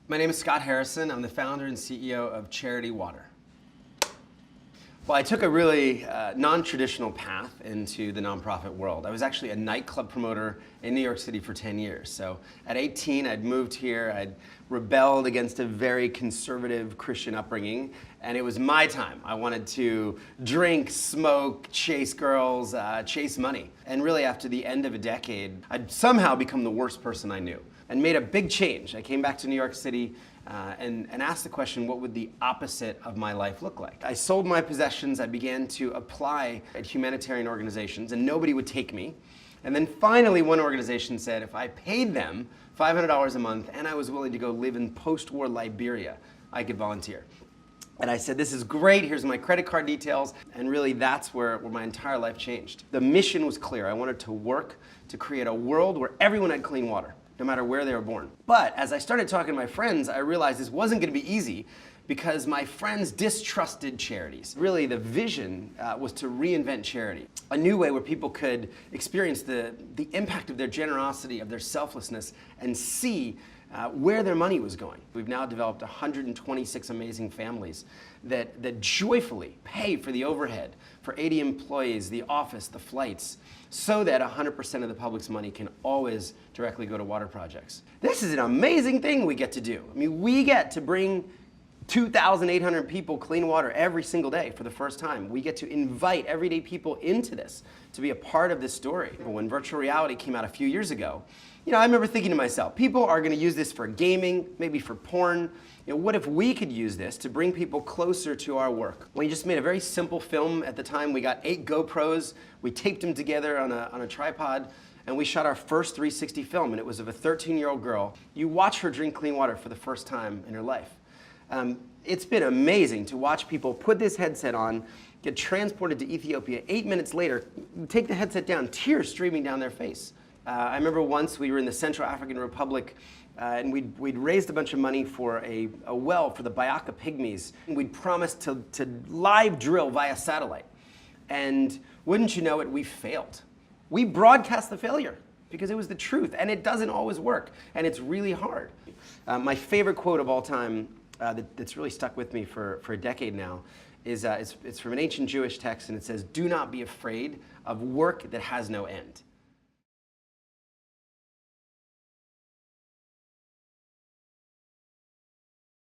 My name is Scott Harrison. I'm the founder and CEO of Charity Water. Well, I took a really non-traditional path into the nonprofit world. I was actually a nightclub promoter in New York City for 10 years. So at 18, I'd moved here. I'd rebelled against a very conservative Christian upbringing, and it was my time. I wanted to drink, smoke, chase girls, chase money. And really, after the end of a decade, I'd somehow become the worst person I knew and made a big change. I came back to New York City and asked the question, what would the opposite of my life look like? I sold my possessions. I began to apply at humanitarian organizations, and nobody would take me. And then finally, one organization said if I paid them $500 a month and I was willing to go live in post-war Liberia, I could volunteer. And I said, this is great, here's my credit card details. And really, that's where my entire life changed. The mission was clear. I wanted to work to create a world where everyone had clean water, no matter where they were born. But as I started talking to my friends, I realized this wasn't going to be easy because my friends distrusted charities. Really, the vision was to reinvent charity. A new way where people could experience the impact of their generosity, of their selflessness, and see where their money was going. We've now developed 126 amazing families that joyfully pay for the overhead, for 80 employees, the office, the flights, so that 100% of the public's money can always directly go to water projects. This is an amazing thing we get to do. I mean, we get to bring 2,800 people clean water every single day for the first time. We get to invite everyday people into this, to be a part of this story. When virtual reality came out a few years ago, I remember thinking to myself, people are going to use this for gaming, maybe for porn. What if we could use this to bring people closer to our work? We just made a very simple film at the time. We got 8 GoPros, we taped them together on a tripod, and we shot our first 360 film, and it was of a 13-year-old girl. You watch her drink clean water for the first time in her life. It's been amazing to watch people put this headset on, get transported to Ethiopia. 8 minutes later, take the headset down, tears streaming down their face. I remember once we were in the Central African Republic and we'd raised a bunch of money for a well for the Bayaka pygmies. We'd promised to live drill via satellite. And wouldn't you know it, we failed. We broadcast the failure because it was the truth, and it doesn't always work, and it's really hard. My favorite quote of all time that's really stuck with me for a decade now is it's from an ancient Jewish text, and it says, "Do not be afraid of work that has no end."